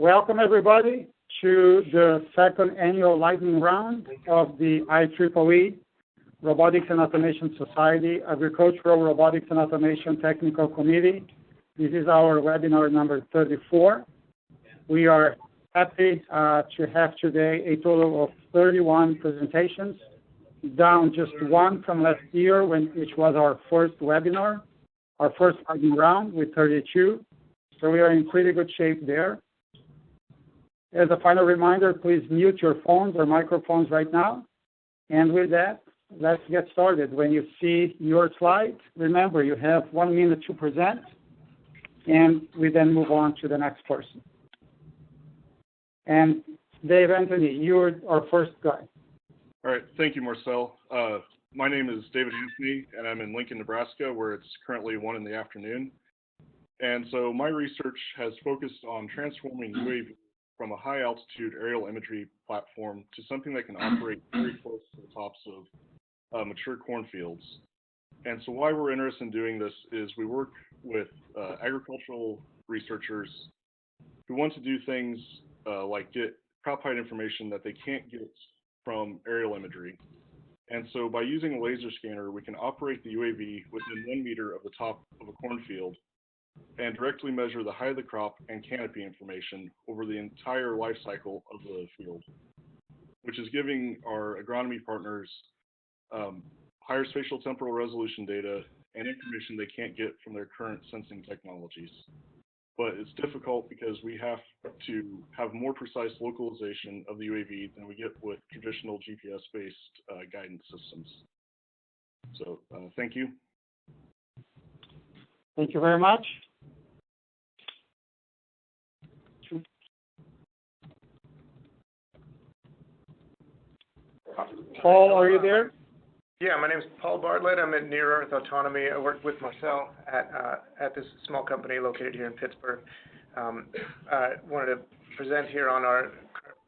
Welcome everybody to the second annual lightning round of the IEEE Robotics and Automation Society Agricultural Robotics and Automation Technical Committee. This is our webinar number 34. We are happy to have today a total of 31 presentations, down just one from last year, which was our first webinar, our first lightning round with 32. So we are in pretty good shape there. As a final reminder, please mute your phones or microphones right now. And with that, let's get started. When you see your slide, remember you have 1 minute to present, and we then move on to the next person. And Dave Anthony, you're our first guy. All right, thank you, Marcel. My name is David Anthony, and I'm in Lincoln, Nebraska, where it's currently 1 in the afternoon. And so my research has focused on transforming UAV from a high-altitude aerial imagery platform to something that can operate very close to the tops of mature cornfields. And so why we're interested in doing this is we work with agricultural researchers who want to do things like get crop height information that they can't get from aerial imagery. And so by using a laser scanner, we can operate the UAV within 1 meter of the top of a cornfield and directly measure the height of the crop and canopy information over the entire life cycle of the field, which is giving our agronomy partners higher spatial temporal resolution data and information they can't get from their current sensing technologies. But it's difficult because we have to have more precise localization of the UAV than we get with traditional GPS-based guidance systems. So thank you. Thank you very much. Paul, are you there? Yeah, my name is Paul Bartlett. I'm at Near Earth Autonomy. I work with Marcel at this small company located here in Pittsburgh. I wanted to present here on our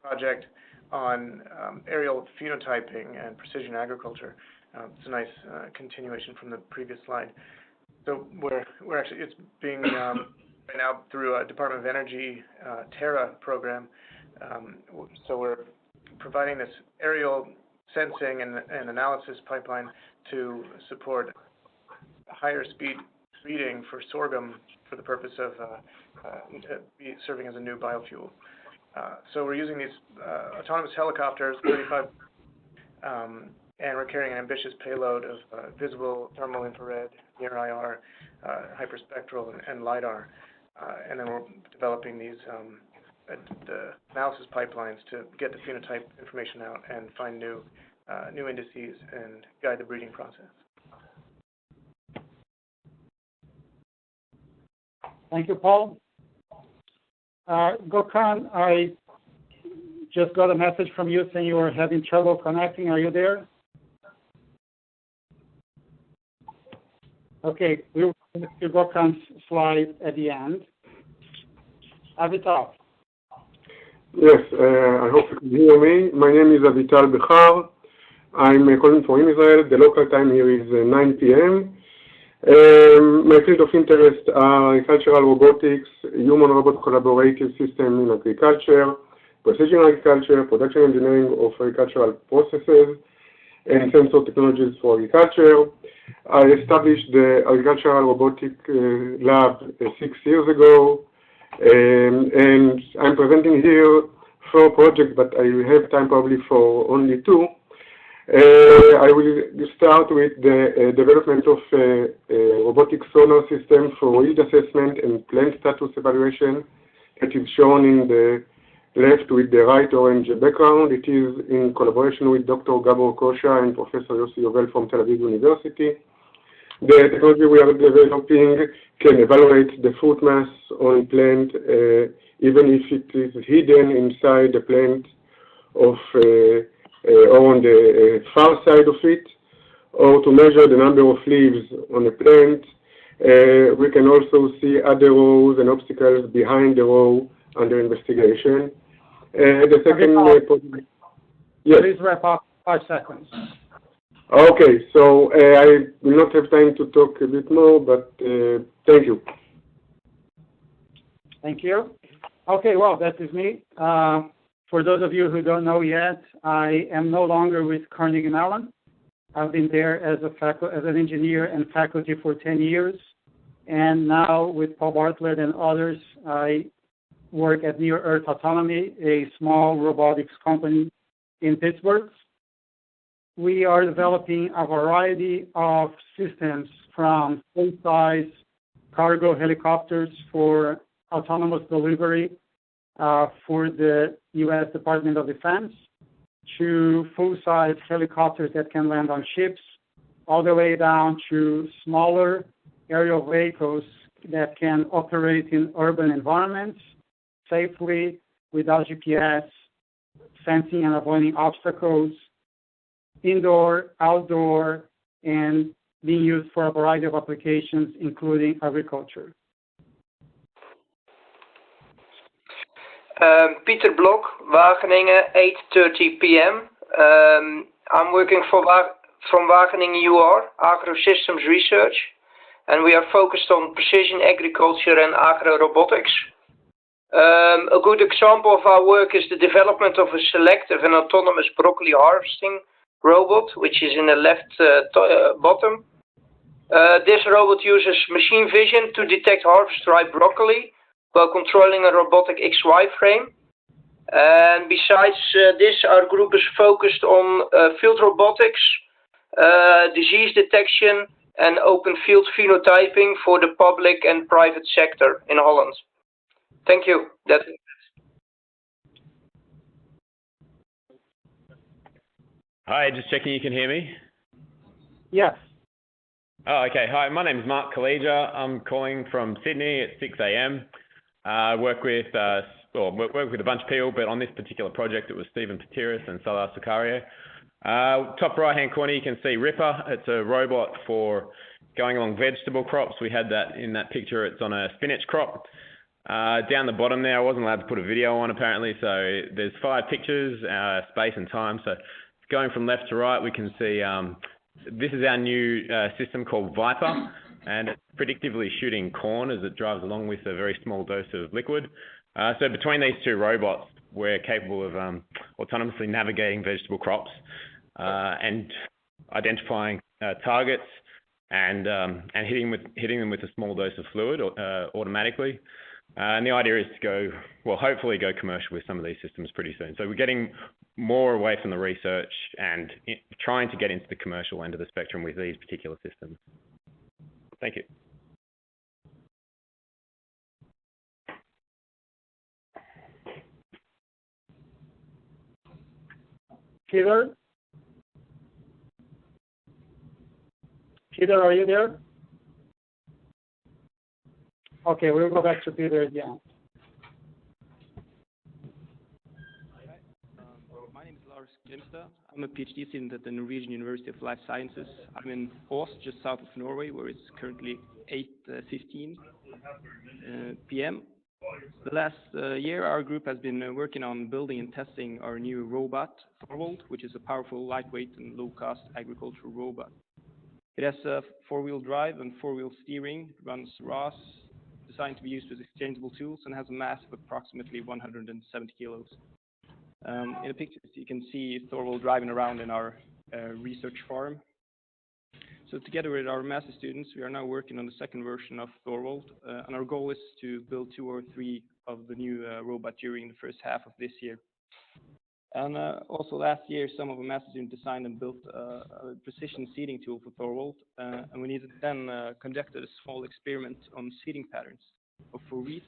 project on aerial phenotyping and precision agriculture. It's a nice continuation from the previous slide. So we're actually, it's being right now through a Department of Energy Terra program. So we're providing this aerial sensing and analysis pipeline to support higher speed breeding for sorghum for the purpose of serving as a new biofuel. So we're using these autonomous helicopters, 35, and we're carrying an ambitious payload of visible, thermal, infrared, near IR, hyperspectral, and LiDAR. And then we're developing these the analysis pipelines to get the phenotype information out and find new indices and guide the breeding process. Thank you, Paul. Gokhan, I just got a message from you saying you were having trouble connecting. Are you there? Okay, we'll get to Gokhan's slide at the end. Avital. Yes, I hope you can hear me. My name is Avital Bechar. I'm calling from Israel. The local time here is 9 p.m. My field of interest are agricultural robotics, human-robot collaborative system in agriculture, precision agriculture, production engineering of agricultural processes, and sensor technologies for agriculture. I established the agricultural robotic lab 6 years ago. And I'm presenting here 4 projects, but I will have time probably for only 2. I will start with the development of a robotic sonar system for yield assessment and plant status evaluation that is shown in the left with the right orange background. It is in collaboration with Dr. Gabor Kosha and Professor Yossi Yovel from Tel Aviv University. The technology we are developing can evaluate the fruit mass on plant even if it is hidden inside the plant of or on the far side of it, or to measure the number of leaves on a plant. We can also see other rows and obstacles behind the row under investigation. The second yes. Please wrap up 5 seconds. Okay, so I will not have time to talk a bit more, but thank you. Thank you. Okay, well, that is me. For those of you who don't know yet, I am no longer with Carnegie Mellon. I've been there as an engineer and faculty for 10 years. And now with Paul Bartlett and others, I work at Near Earth Autonomy, a small robotics company in Pittsburgh. We are developing a variety of systems from full-size cargo helicopters for autonomous delivery for the U.S. Department of Defense to full-size helicopters that can land on ships, all the way down to smaller aerial vehicles that can operate in urban environments safely without GPS, sensing and avoiding obstacles, indoor, outdoor, and being used for a variety of applications, including agriculture. Peter Blok, Wageningen, 8:30 p.m. I'm working from Wageningen UR, Agro-Systems Research, and we are focused on precision agriculture and agro-robotics. A good example of our work is the development of a selective and autonomous broccoli harvesting robot, which is in the left bottom. This robot uses machine vision to detect harvest-ripe broccoli while controlling a robotic XY frame. And besides this, our group is focused on field robotics, disease detection, and open field phenotyping for the public and private sector in Holland. Thank you. Hi, just checking you can hear me. Yes. Oh, okay. Hi, my name is Mark Kaleja. I'm calling from Sydney at 6 a.m. I work with a bunch of people, but on this particular project, it was Stephen Patiris and Salah Sukario. Top right-hand corner, you can see Ripper. It's a robot for going along vegetable crops. We had that in that picture. It's on a spinach crop. Down the bottom there, I wasn't allowed to put a video on apparently, so there's 5 pictures, space and time. So going from left to right, we can see this is our new system called Viper, and it's predictively shooting corn as it drives along with a very small dose of liquid. So between these two robots, we're capable of autonomously navigating vegetable crops and identifying targets and hitting them with a small dose of fluid automatically. And the idea is to hopefully go commercial with some of these systems pretty soon. So we're getting more away from the research and trying to get into the commercial end of the spectrum with these particular systems. Thank you. Peter? Peter, are you there? Okay, we'll go back to Peter again. My name is Lars Grimstad. I'm a PhD student at the Norwegian University of Life Sciences. I'm in Ås, just south of Norway, where it's currently 8:15 p.m. The last year, our group has been working on building and testing our new robot, Thorvald, which is a powerful, lightweight, and low-cost agricultural robot. It has a 4-wheel drive and 4-wheel steering, runs ROS, designed to be used with exchangeable tools, and has a mass of approximately 170 kilos. In the pictures, you can see Thorvald driving around in our research farm. So together with our master students, we are now working on the second version of Thorvald, and our goal is to build 2 or 3 of the new robot during the first half of this year. And also last year, some of the master students designed and built a precision seeding tool for Thorvald, and we needed then conducted a small experiment on seeding patterns for wheat,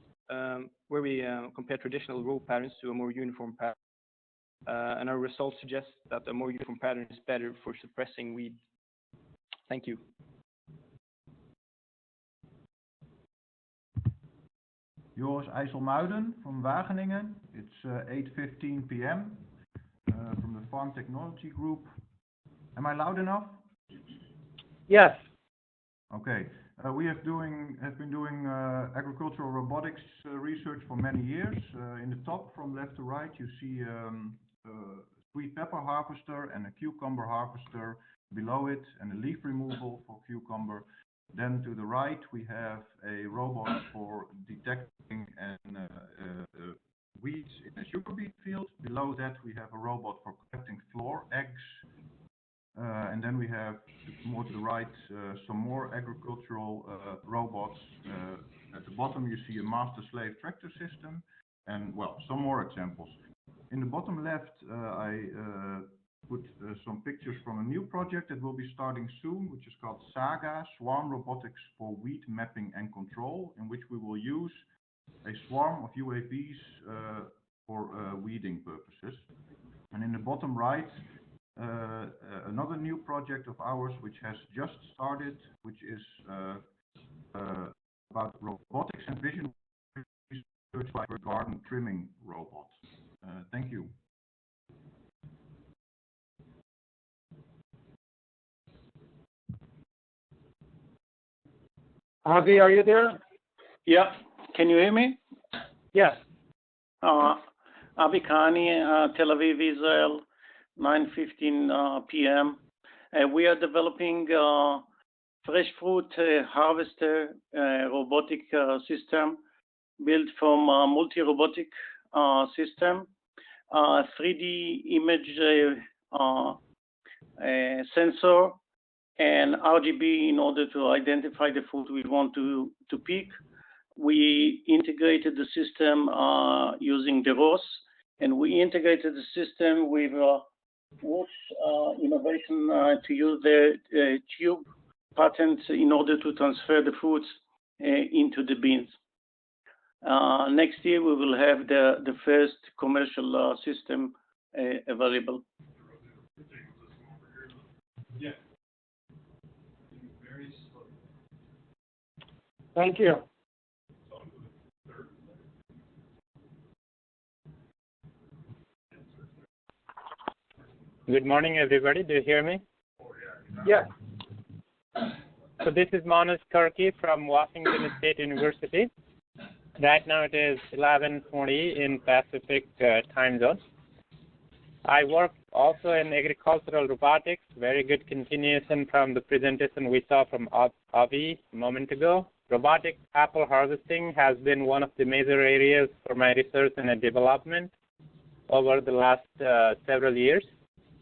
where we compare traditional row patterns to a more uniform pattern. And our results suggest that a more uniform pattern is better for suppressing weed. Thank you. Joris IJsselmuiden from Wageningen. It's 8:15 p.m. From the Farm Technology Group. Am I loud enough? Yes. Okay. We have been doing agricultural robotics research for many years. In the top, from left to right, you see a sweet pepper harvester and a cucumber harvester below it, and a leaf removal for cucumber. Then to the right, we have a robot for detecting weeds in a sugar beet field. Below that, we have a robot for collecting floor eggs. And then we have, more to the right, some more agricultural robots. At the bottom, you see a master-slave tractor system, and, well, some more examples. In the bottom left, I put some pictures from a new project that will be starting soon, which is called Saga, Swarm Robotics for Weed Mapping and Control, in which we will use a swarm of UAVs for weeding purposes. And in the bottom right, another new project of ours, which has just started, which is about robotics and vision research by a garden trimming robot. Thank you. Avi, are you there? Yeah. Can you hear me? Yes. Avi Kani, Tel Aviv, Israel, 9:15 p.m. We are developing fresh fruit harvester robotic system built from a multi-robotic system, 3D image sensor, and RGB in order to identify the fruit we want to pick. We integrated the system using the ROS, and we integrated the system with Wood's innovation to use the tube patent in order to transfer the fruits into the bins. Next year, we will have the first commercial system available. Yeah. Thank you. Good morning, everybody. Do you hear me? Yes. So this is Manus Karki from Washington State University. Right now it is 11:20 in Pacific time zone. I work also in agricultural robotics. Very good continuation from the presentation we saw from Avi a moment ago. Robotic apple harvesting has been one of the major areas for my research and development over the last several years.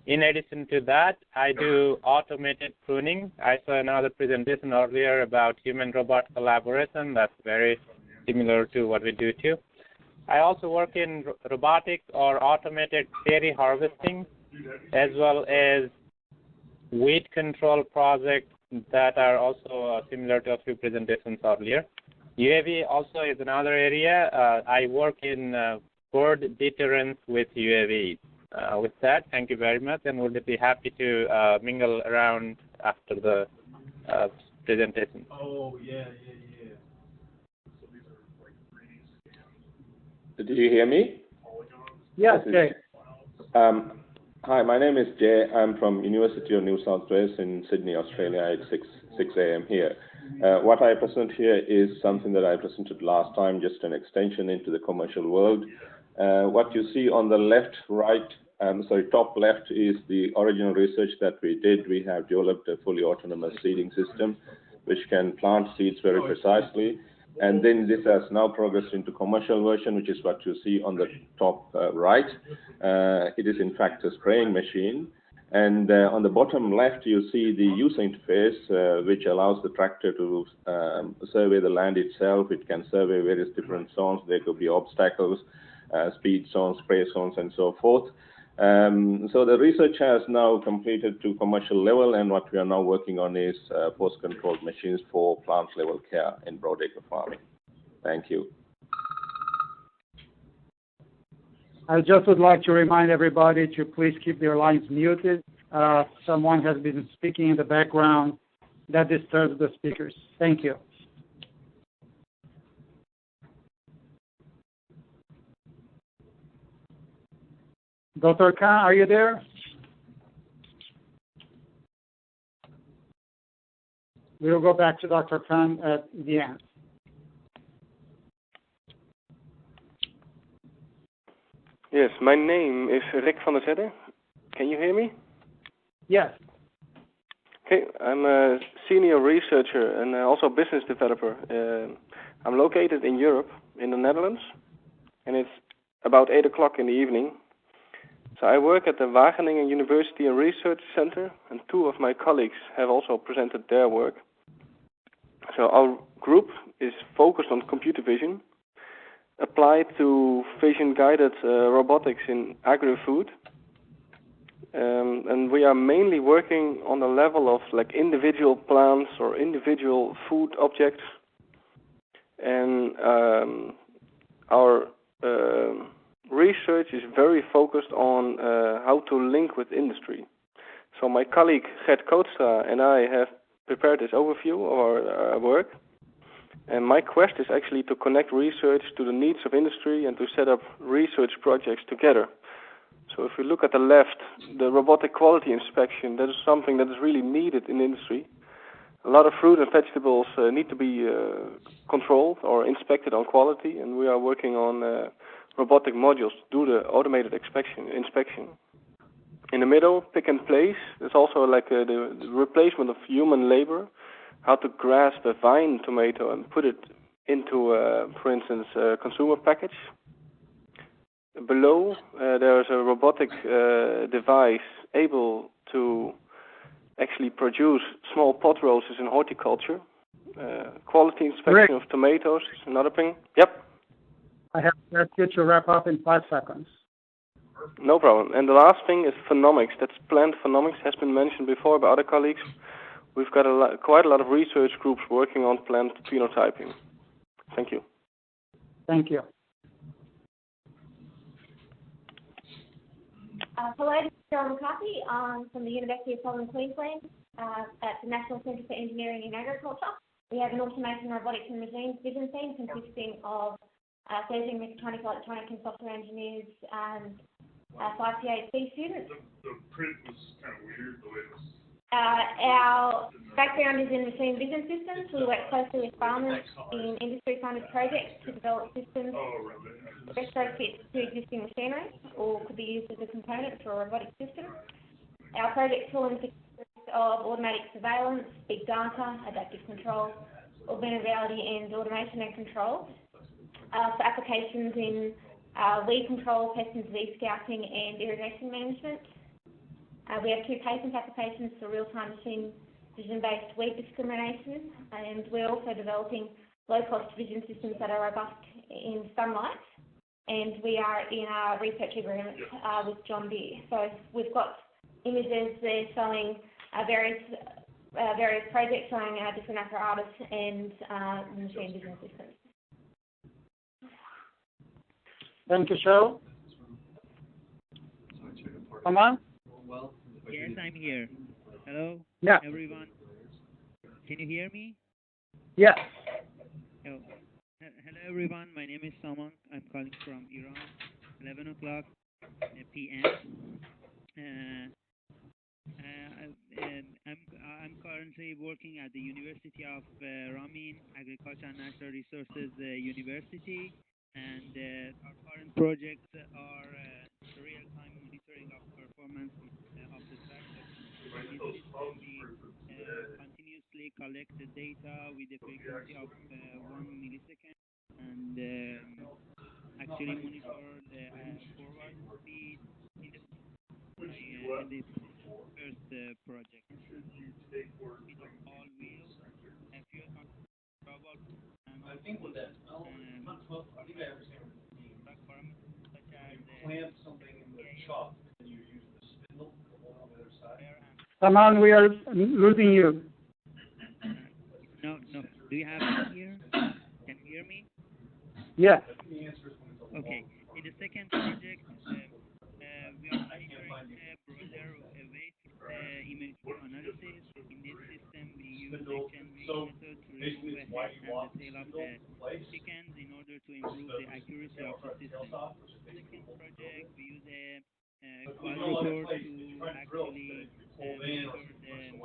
In addition to that, I do automated pruning. I saw another presentation earlier about human-robot collaboration. That's very similar to what we do too. I also work in robotics or automated cherry harvesting, as well as weed control projects that are also similar to a few presentations earlier. UAV also is another area. I work in bird deterrence with UAV. With that, thank you very much, and we'll be happy to mingle around after the presentation. Oh, yeah. Do you hear me? Yes, Jay. Hi, my name is Jay. I'm from University of New South Wales in Sydney, Australia. It's 6 a.m. here. What I present here is something that I presented last time, just an extension into the commercial world. What you see on the top left is the original research that we did. We have developed a fully autonomous seeding system which can plant seeds very precisely. And then this has now progressed into commercial version, which is what you see on the top right. It is in fact a spraying machine. And on the bottom left, you see the user interface, which allows the tractor to survey the land itself. It can survey various different zones. There could be obstacles, speed zones, spray zones, and so forth. So the research has now completed to commercial level, and what we are now working on is force-controlled machines for plant-level care in broadacre farming. Thank you. I just would like to remind everybody to please keep their lines muted. Someone has been speaking in the background that disturbs the speakers. Thank you. Dr. Khan, are you there? We'll go back to Dr. Khan at the end. Yes, my name is Rick van der Zedde. Can you hear me? Yes. Okay, I'm a senior researcher and also business developer. I'm located in Europe, in the Netherlands, and it's about 8 o'clock in the evening. So I work at the Wageningen University and Research Center, and two of my colleagues have also presented their work. So our group is focused on computer vision, applied to vision-guided robotics in agri-food. And we are mainly working on the level of like individual plants or individual food objects. And our research is very focused on how to link with industry. So my colleague Gert Kootstra and I have prepared this overview of our work. And my quest is actually to connect research to the needs of industry and to set up research projects together. So if we look at the left, the robotic quality inspection, that is something that is really needed in industry. A lot of fruit and vegetables need to be controlled or inspected on quality, and we are working on robotic modules to do the automated inspection. In the middle, pick and place, there's also like the replacement of human labor, how to grasp a vine tomato and put it into, for instance, a consumer package. Below, there's a robotic device able to actually produce small pot roses in horticulture. Quality inspection Rick, of tomatoes is another thing. Yep. I have to ask you to wrap up in 5 seconds. No problem. And the last thing is phenomics. That's plant phenomics, has been mentioned before by other colleagues. We've got quite a lot of research groups working on plant phenotyping. Thank you. Thank you. Hello, this is Cheryl McCarthy. I'm from the University of Southern Queensland at the National Centre for Engineering and Agriculture. We have an automation, robotics and machines vision team consisting of 13 mechatronic, electronic and software engineers and 5 PhD students. The print was kind of weird, the way it was. Our background is in machine vision systems. We work closely with farmers in industry-funded projects to develop systems that retrofit to existing machinery or could be used as a component for a robotic system. Our project tooling consists of automatic surveillance, big data, adaptive control, augmented reality and automation and control for applications in weed control, pest and disease scouting and irrigation management. We have 2 patent applications for real-time machine vision-based weed discrimination, and we're also developing low-cost vision systems that are robust in sunlight, and we are in our research agreement with John Deere. So we've got images there showing various projects showing different apparatus and machine vision systems. Thank you, Cheryl. Come on. Yes, I'm here. Hello, everyone. Can you hear me? Yes. Oh. Hello, everyone. My name is Samang. I'm calling from Iran. 11 o'clock p.m. I'm currently working at the University of Ramin Agriculture and Natural Resources University, and our current projects are real-time monitoring of performance of the tractor. In this system, we continuously collect the data with a frequency of 1 millisecond and actually monitor the forward speed in this first project. Speed of all wheels, fuel control, and also track parameters such as Saman, we are losing you. No. Do you have me here? Can you hear me? Yes. Okay. In the second project, we are monitoring browser-based image analysis. In this system, we use exchange method to remove the head and the tail of the chickens in order to improve the accuracy of the system. Second project, we use a quadruport to actually monitor the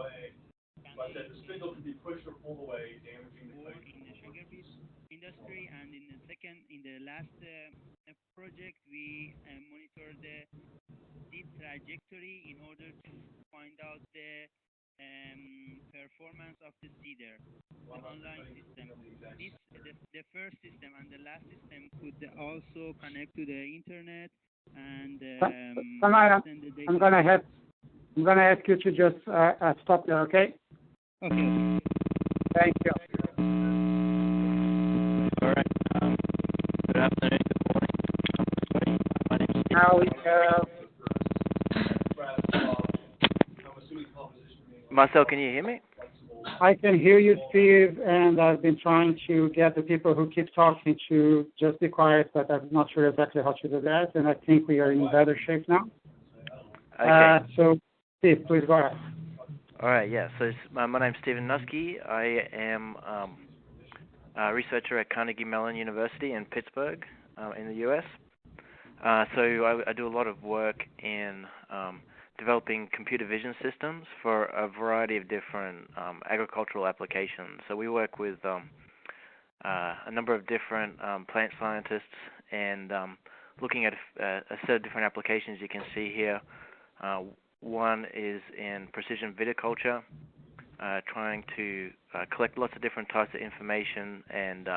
in the sugar beet industry, and in the last project, we monitor the seed trajectory in order to find out the performance of the seeder, the online system. The first system and the last system could also connect to the internet and Samara, send the data. I'm gonna ask you to just stop there, okay? Okay. Thank you. All right. Good afternoon. Good morning. My name is Steve. Now we have. Marcel, can you hear me? I can hear you, Steve, and I've been trying to get the people who keep talking to just be quiet, but I'm not sure exactly how to do that, and I think we are in better shape now. Okay. So, Steve, please go ahead. All right, yeah. So my name's Stephen Nuske. I am a researcher at Carnegie Mellon University in Pittsburgh, in the U.S. So I do a lot of work in developing computer vision systems for a variety of different agricultural applications. So we work with a number of different plant scientists and looking at a set of different applications you can see here. One is in precision viticulture, trying to collect lots of different types of information and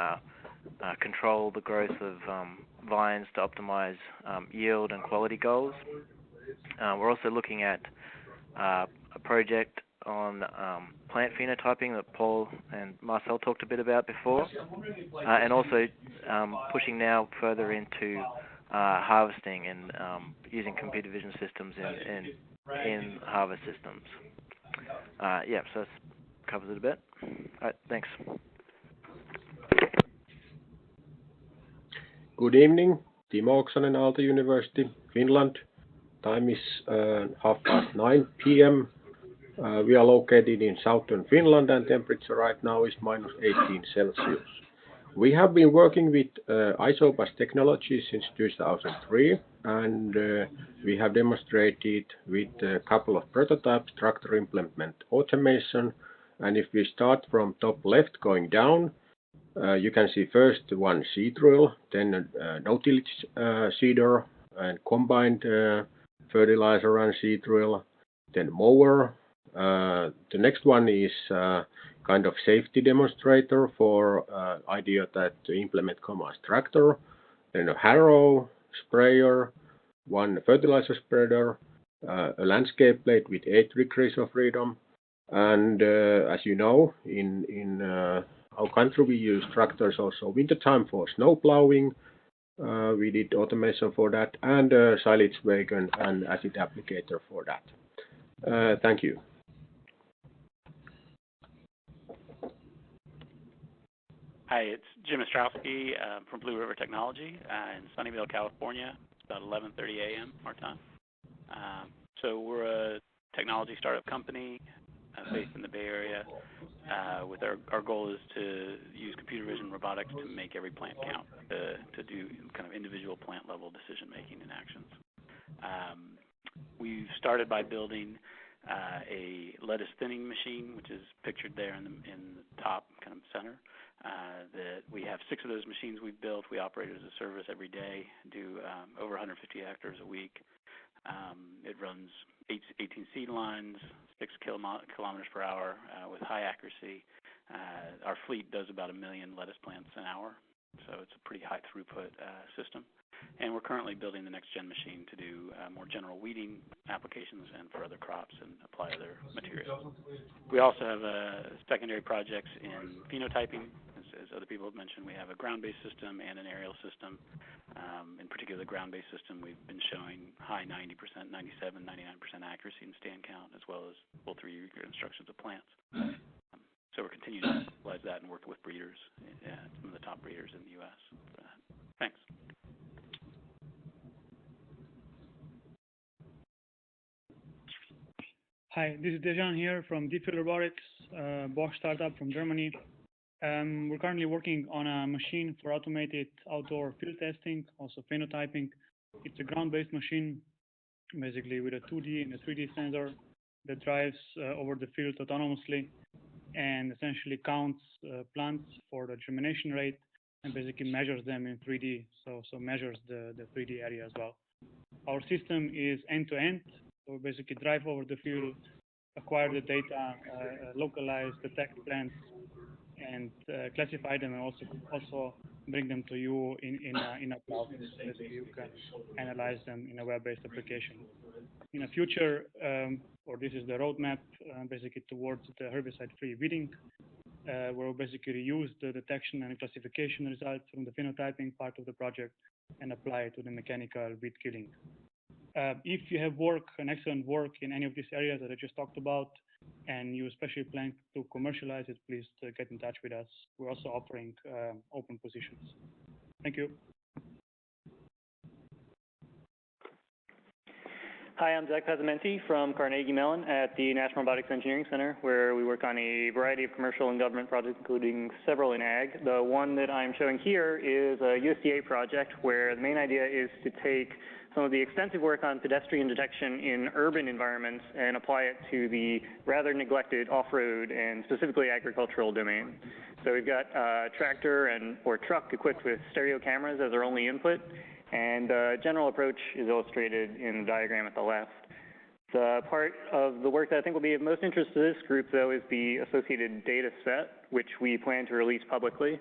control the growth of vines to optimize yield and quality goals. We're also looking at a project on plant phenotyping that Paul and Marcel talked a bit about before, and also pushing now further into harvesting and using computer vision systems in harvest systems. Yeah, so that covers it a bit. All right, thanks. Good evening, Timo Oksanen, Aalto University, Finland. Time is 9:30 p.m. We are located in southern Finland and temperature right now is minus 18 Celsius. We have been working with isobus technology since 2003 and we have demonstrated with a couple of prototypes tractor implement automation. And if we start from top left going down, you can see first one seed drill, then no-tillage seeder and combined fertilizer and seed drill, then mower. The next one is kind of safety demonstrator for idea that to implement command tractor, then a harrow, sprayer, one fertilizer spreader, a landscape blade with 8 degrees of freedom, and as you know, in our country we use tractors also wintertime for snow plowing. We did automation for that and silage wagon and acid applicator for that. Thank you. Hi, it's Jim Ostrowski from Blue River Technology in Sunnyvale, California. It's about 11:30 a.m. our time. So we're a technology startup company based in the Bay Area. With our goal is to use computer vision robotics to make every plant count, to do kind of individual plant level decision making and actions. We've started by building a lettuce thinning machine, which is pictured there in the top kind of center. That we have 6 of those machines we've built. We operate as a service every day, do over 150 hectares a week. It runs 18 seed lines, 6 kilometers per hour with high accuracy. Our fleet does about 1 million lettuce plants an hour, so it's a pretty high throughput system. And we're currently building the next gen machine to do more general weeding applications and for other crops and apply other materials. We also have secondary projects in phenotyping. As other people have mentioned, we have a ground-based system and an aerial system. In particular, the ground-based system, we've been showing high 90%, 97, 99% accuracy in stand count, as well as full 3D reconstructions of plants. So we're continuing to utilize that and work with breeders, some of the top breeders in the U.S. for that. Thanks. Hi, this is Dejan here from Deep Field Robotics, Bosch startup from Germany. We're currently working on a machine for automated outdoor field testing, also phenotyping. It's a ground-based machine, basically with a 2D and a 3D sensor that drives over the field autonomously and essentially counts plants for the germination rate and basically measures them in 3D, so measures the 3D area as well. Our system is end-to-end, so we basically drive over the field, acquire the data, localize, detect plants, and classify them, and also bring them to you in a cloud. So basically, you can analyze them in a web-based application. In the future, or this is the roadmap, basically towards the herbicide-free weeding, where we'll basically use the detection and classification results from the phenotyping part of the project and apply it to the mechanical weed killing. If you have an excellent work in any of these areas that I just talked about, and you especially plan to commercialize it, please get in touch with us. We're also offering open positions. Thank you. Hi, I'm Zach Pesamenti from Carnegie Mellon at the National Robotics Engineering Center, where we work on a variety of commercial and government projects, including several in ag. The one that I'm showing here is a USDA project where the main idea is to take some of the extensive work on pedestrian detection in urban environments and apply it to the rather neglected off-road and specifically agricultural domain. So we've got a tractor or truck equipped with stereo cameras as our only input, and the general approach is illustrated in the diagram at the left. The part of the work that I think will be of most interest to this group, though, is the associated data set, which we plan to release publicly.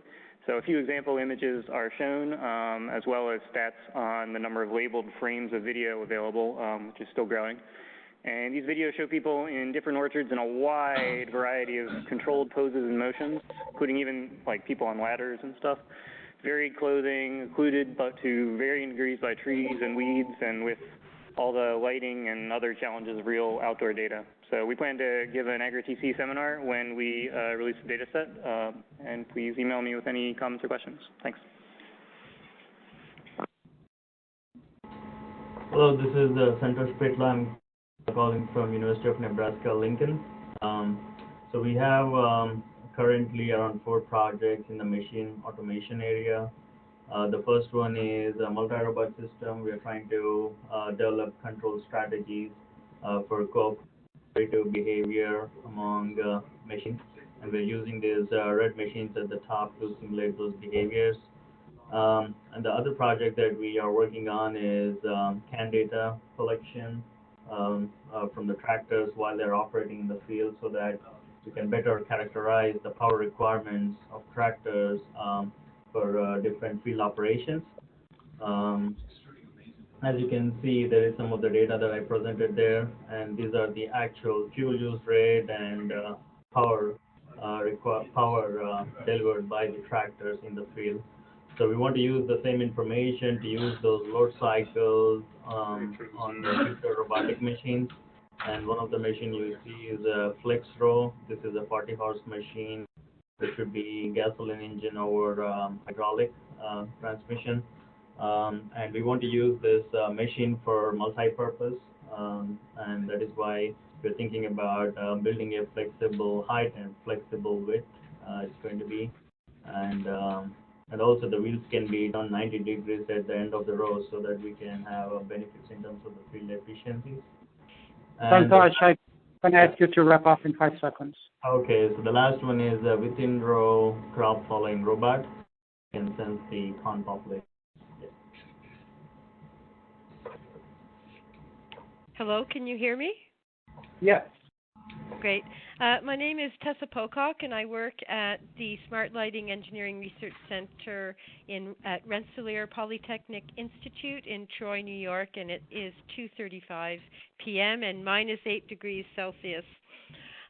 So a few example images are shown, as well as stats on the number of labeled frames of video available, which is still growing. And these videos show people in different orchards in a wide variety of controlled poses and motions, including even like people on ladders and stuff. Varied clothing, occluded but to varying degrees by trees and weeds, and with all the lighting and other challenges of real outdoor data. So we plan to give an AgriTC seminar when we release the data set, and please email me with any comments or questions. Thanks. Hello, this is Santosh Petla. I'm calling from University of Nebraska-Lincoln. So we have currently around 4 projects in the machine automation area. The first one is a multi-robot system. We are trying to develop control strategies for cooperative behavior among machines. And we're using these red machines at the top to simulate those behaviors. And the other project that we are working on is CAN data collection from the tractors while they're operating in the field, so that we can better characterize the power requirements of tractors for different field operations. As you can see, there is some of the data that I presented there, and these are the actual fuel use rate and power delivered by the tractors in the field. So we want to use the same information to use those load cycles on the future robotic machines. And one of the machines you see is a flex row. This is a 40-horse machine. This should be gasoline engine over hydraulic transmission. And we want to use this machine for multi-purpose. And that is why we're thinking about building a flexible height and flexible width. It's going to be. And also the wheels can be done 90 degrees at the end of the row, so that we can have benefits in terms of the field efficiencies. Santosh, I can ask you to wrap up in 5 seconds. Okay, so the last one is a within row crop following robot. Can sense the corn population. Yes. Hello, can you hear me? Yes. Great. My name is Tessa Pocock, and I work at the Smart Lighting Engineering Research Center at Rensselaer Polytechnic Institute in Troy, New York, and it is 2:35 p.m. and -8 degrees Celsius.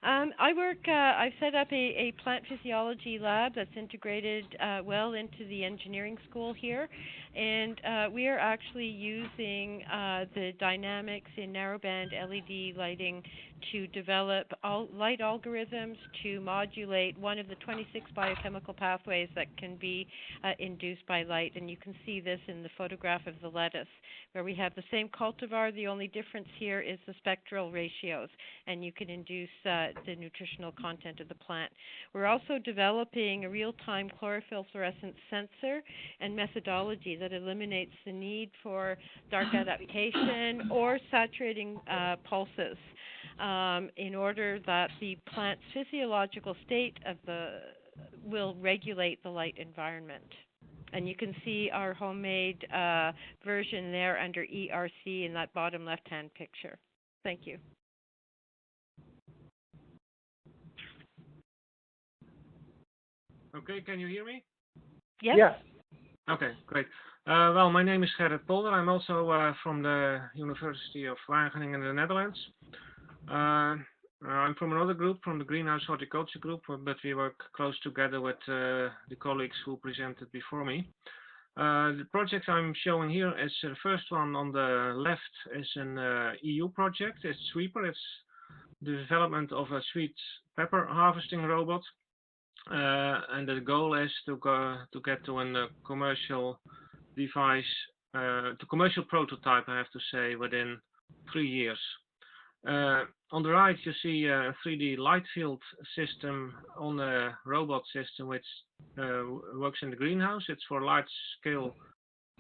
I've set up a plant physiology lab that's integrated well into the engineering school here, and we are actually using the dynamics in narrowband LED lighting to develop light algorithms to modulate one of the 26 biochemical pathways that can be induced by light. And you can see this in the photograph of the lettuce, where we have the same cultivar. The only difference here is the spectral ratios, and you can induce the nutritional content of the plant. We're also developing a real-time chlorophyll fluorescence sensor and methodology that eliminates the need for dark adaptation or saturating pulses, in order that the plant's physiological state will regulate the light environment. And you can see our homemade version there under ERC in that bottom left-hand picture. Thank you. Okay, can you hear me? Yes. Yes. Okay, great. Well, my name is Gerrit Polder. I'm also from the University of Wageningen in the Netherlands. I'm from another group, from the Greenhouse Horticulture Group, but we work close together with the colleagues who presented before me. The project I'm showing here is the first one on the left is an EU project. It's Sweeper. It's the development of a sweet pepper harvesting robot. And the goal is to get to a commercial device, to commercial prototype, I have to say, within 3 years. On the right, you see a 3D light field system on a robot system which works in the greenhouse. It's for large-scale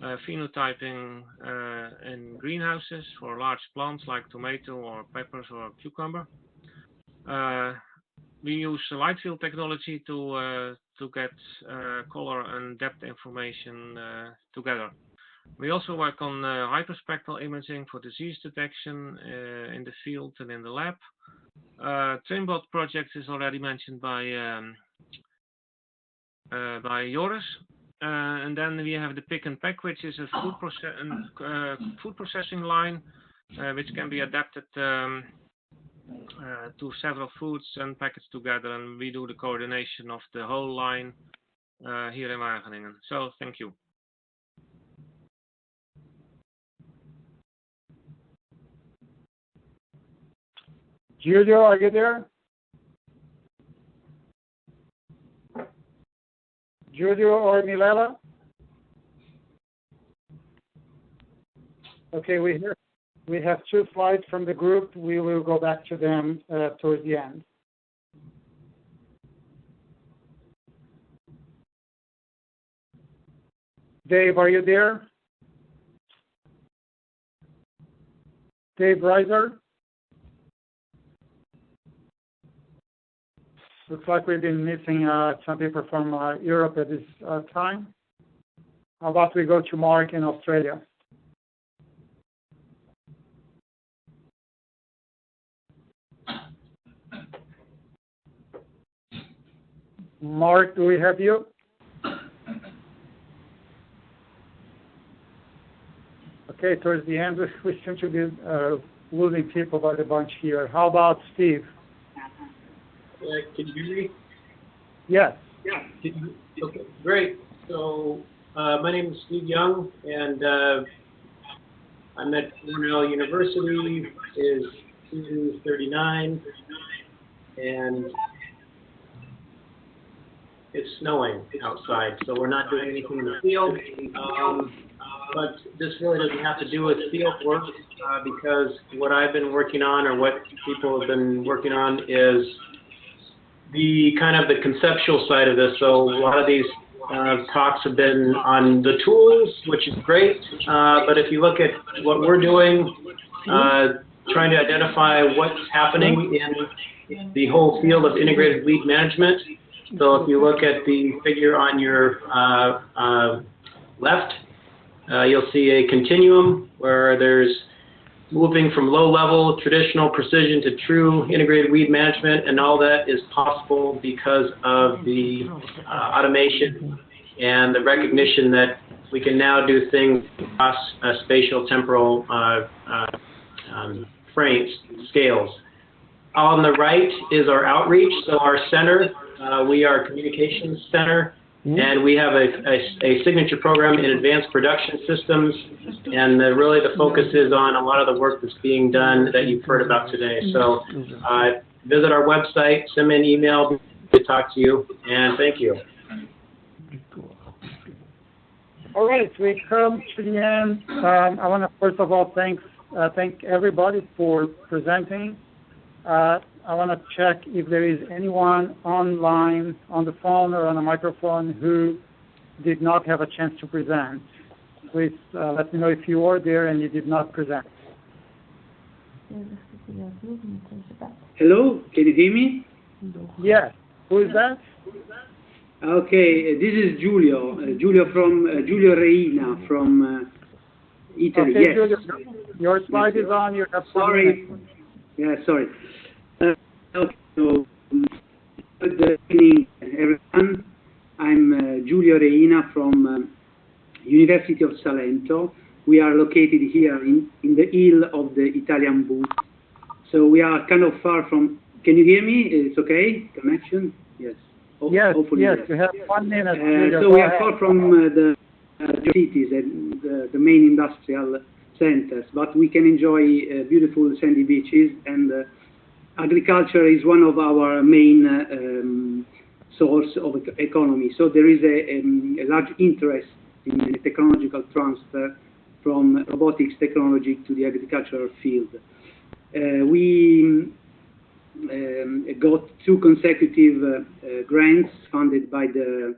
phenotyping in greenhouses for large plants like tomato or peppers or cucumber. We use light field technology to get color and depth information together. We also work on hyperspectral imaging for disease detection in the field and in the lab. Trimbot project is already mentioned by Joris. And then we have the pick and pack, which is a food processing line, which can be adapted to several foods and packaged together. And we do the coordination of the whole line here in Wageningen. So thank you. Julio, are you there? Julio or Milena? Okay, we have 2 slides from the group. We will go back to them towards the end. Dave, are you there? Dave Reiser? Looks like we've been missing some people from Europe at this time. How about we go to Mark in Australia? Mark, do we have you? Okay, towards the end, we seem to be losing people by the bunch here. How about Steve? Can you hear me? Yes. Yeah. Okay, great. So my name is Steve Young, and I'm at Cornell University. Is 39, and it's snowing outside, so we're not doing anything in the field. But this really doesn't have to do with field work because what I've been working on, or what people have been working on, is the kind of the conceptual side of this. So a lot of these talks have been on the tools, which is great. But if you look at what we're doing, trying to identify what's happening in the whole field of integrated weed management. So if you look at the figure on your left, you'll see a continuum where there's moving from low-level traditional precision to true integrated weed management, and all that is possible because of the automation and the recognition that we can now do things across spatial temporal frames, scales. On the right is our outreach, so our center, we are a communications center, and we have a signature program in advanced production systems, and really the focus is on a lot of the work that's being done that you've heard about today. So visit our website, send me an email to talk to you, and thank you. All right, we come to the end. I want to first of all thank everybody for presenting. I want to check if there is anyone online, on the phone or on a microphone, who did not have a chance to present. Please let me know if you are there and you did not present. Hello, can you hear me? Yes. Who is that? Okay, this is Giulio. Giulio Reina from Italy. Okay, yes. Giulio, your slide is on. You have sorry. Yeah, sorry. Okay, so good evening, everyone. I'm Giulio Reina from University of Salento. We are located here in the hill of the Italian booth. So we are kind of far from, can you hear me? It's okay? Connection? Yes. Yes, hopefully, yes, you have 1 minute. So we are far from the cities and the main industrial centers, but we can enjoy beautiful sandy beaches, and agriculture is one of our main source of economy. So there is a large interest in the technological transfer from robotics technology to the agricultural field. We got 2 consecutive grants funded by the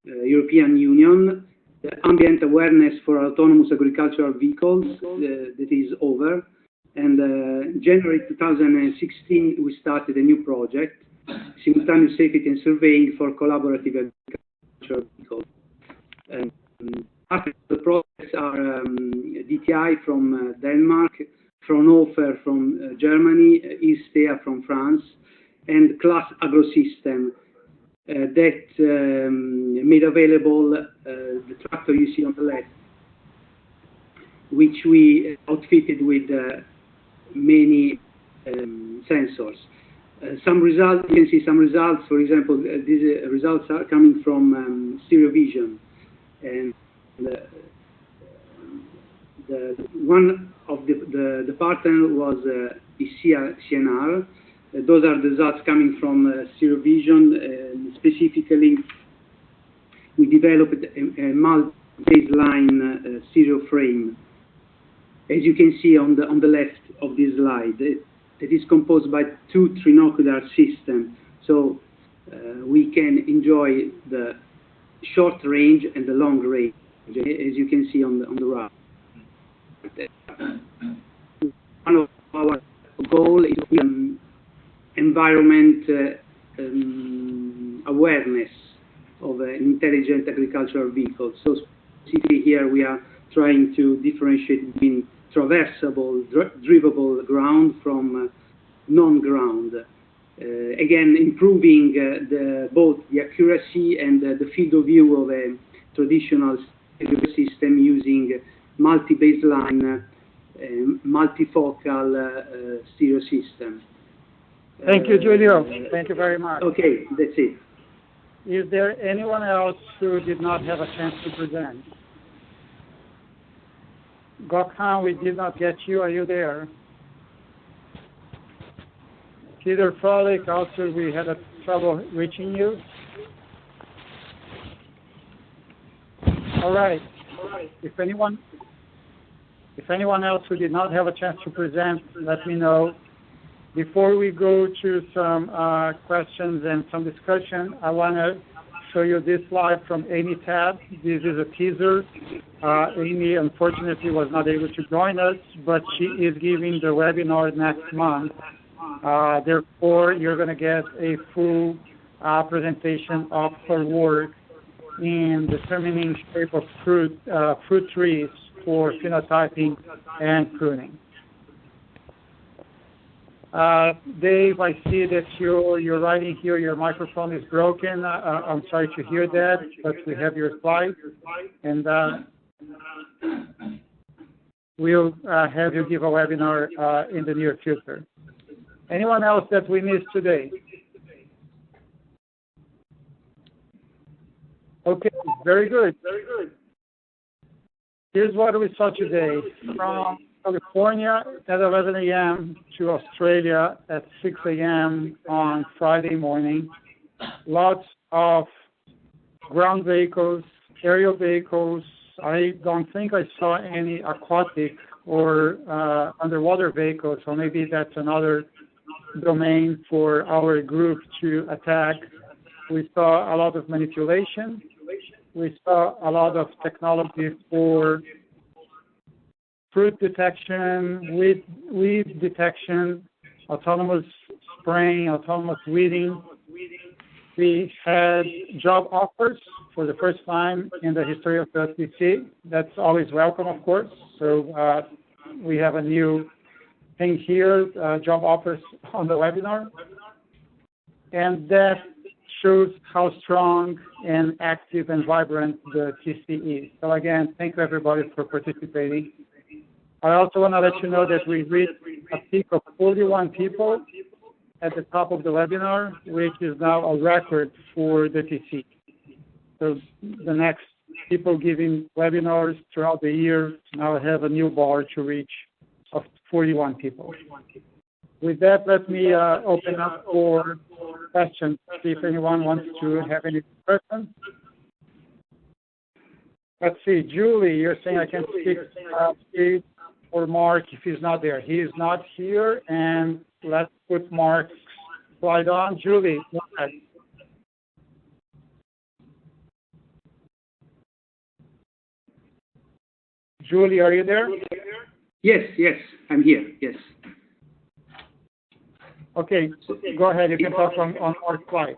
European Union. The ambient awareness for autonomous agricultural vehicles that is over. And January 2016, we started a new project, simultaneous safety and surveying for collaborative agricultural vehicles. Part of the projects are DTI from Denmark, Fraunhofer from Germany, Istea from France, and Class Agrosystem that made available the tractor you see on the left, which we outfitted with many sensors. Some results, you can see some results. For example, these results are coming from stereo vision, and one of the partner was CNR. Those are the results coming from stereo vision. Specifically, we developed a multi-baseline stereo frame, as you can see on the left of this slide. It is composed by 2 trinocular systems, so we can enjoy the short range and the long range, as you can see on the right. One of our goals is environment awareness of intelligent agricultural vehicles. So specifically here we are trying to differentiate between traversable, drivable ground from non-ground. Again, improving both the accuracy and the field of view of a traditional system using multi-baseline, multifocal stereo system. Thank you, Giulio. Thank you very much. Okay, that's it. Is there anyone else who did not have a chance to present? Gokhan, we did not get you. Are you there? Peter Frolic, also we had trouble reaching you. All right. If anyone else who did not have a chance to present, let me know. Before we go to some questions and some discussion, I want to show you this slide from Amy Tabb. This is a teaser. Amy, unfortunately, was not able to join us, but she is giving the webinar next month. Therefore, you're going to get a full presentation of her work in determining shape of fruit trees for phenotyping and pruning. Dave, I see that you're writing here, your microphone is broken. I'm sorry to hear that, but we have your slides, and we'll have you give a webinar in the near future. Anyone else that we missed today? Okay, very good. Here's what we saw today. From California at 11 a.m. to Australia at 6 a.m. on Friday morning. Lots of ground vehicles, aerial vehicles. I don't think I saw any aquatic or underwater vehicles, so maybe that's another domain for our group to attack. We saw a lot of manipulation. We saw a lot of technology for fruit detection, weed detection, autonomous spraying, autonomous weeding. We had job offers for the first time in the history of the SBC. That's always welcome, of course. So we have a new thing here, job offers on the webinar. And that shows how strong and active and vibrant the TC is. So again, thank you everybody for participating. I also want to let you know that we reached a peak of 41 people at the top of the webinar, which is now a record for the TC. So the next people giving webinars throughout the year now have a new bar to reach of 41 people. With that, let me open up for questions, see if anyone wants to have any questions. Let's see, Julie, you're saying I can speak for Mark if he's not there. He is not here, and let's put Mark's slide on. Julie, go ahead. Julie, are you there? Yes, I'm here, yes. Okay, go ahead. You can talk on Mark's slide.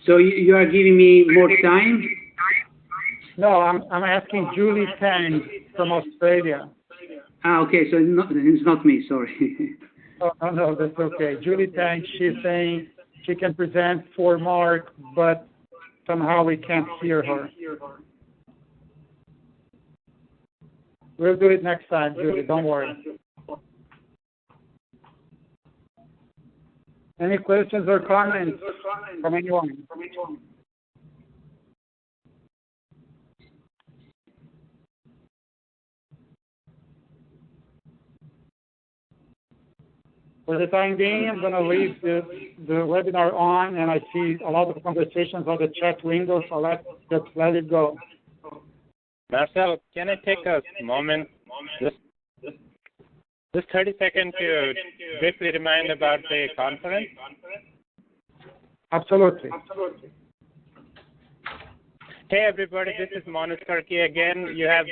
So you are giving me more time? No, I'm asking Julie Tang from Australia. Okay, so it's not me, sorry. Oh, no, that's okay. Julie Tang, she's saying she can present for Mark, but somehow we can't hear her. We'll do it next time, Julie, don't worry. Any questions or comments from anyone? For the time being, I'm going to leave the webinar on, and I see a lot of conversations on the chat window, so let's just let it go. Marcel, can I take a moment, just 30 seconds to briefly remind about the conference? Absolutely. Hey everybody, this is Manus Karki again. You have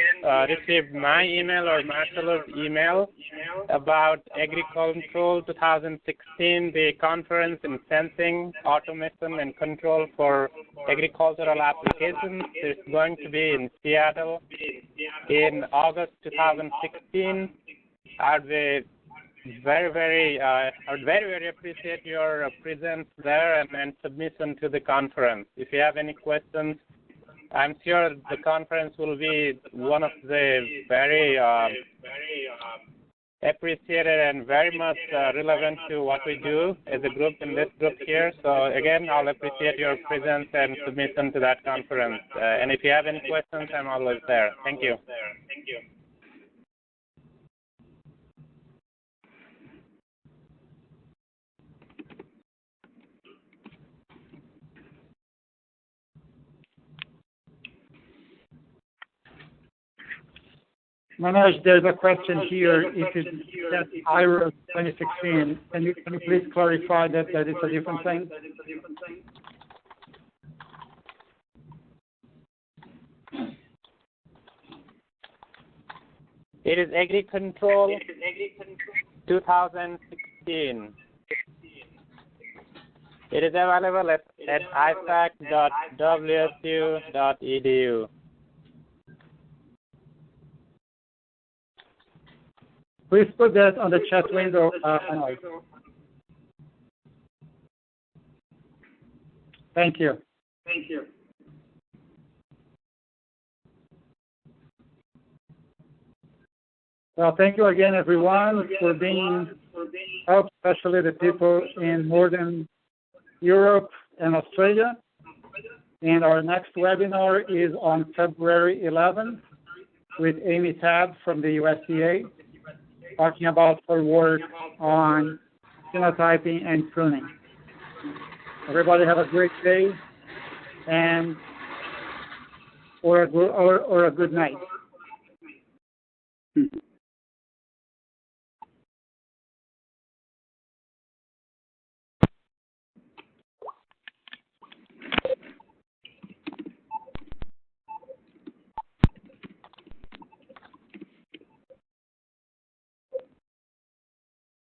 received my email or Marcelo's email about Agricontrol 2016, the conference in sensing, automation, and control for agricultural applications. It's going to be in Seattle in August 2016. I would very appreciate your presence there and submission to the conference. If you have any questions, I'm sure the conference will be one of the very appreciated and very much relevant to what we do as a group in this group here. So again, I'll appreciate your presence and submission to that conference. And if you have any questions, I'm always there. Thank you. Manoj, there's a question here. If it's that IRA 2016, can you please clarify that it's a different thing? It is Agricontrol 2016. It is available at isac.wsu.edu. Please put that on the chat window. Thank you. Well, thank you again, everyone, for being up, especially the people in Northern Europe and Australia. And our next webinar is on February 11th with Amy Tabb from the USDA, talking about her work on phenotyping and pruning. Everybody have a great day and or a good night.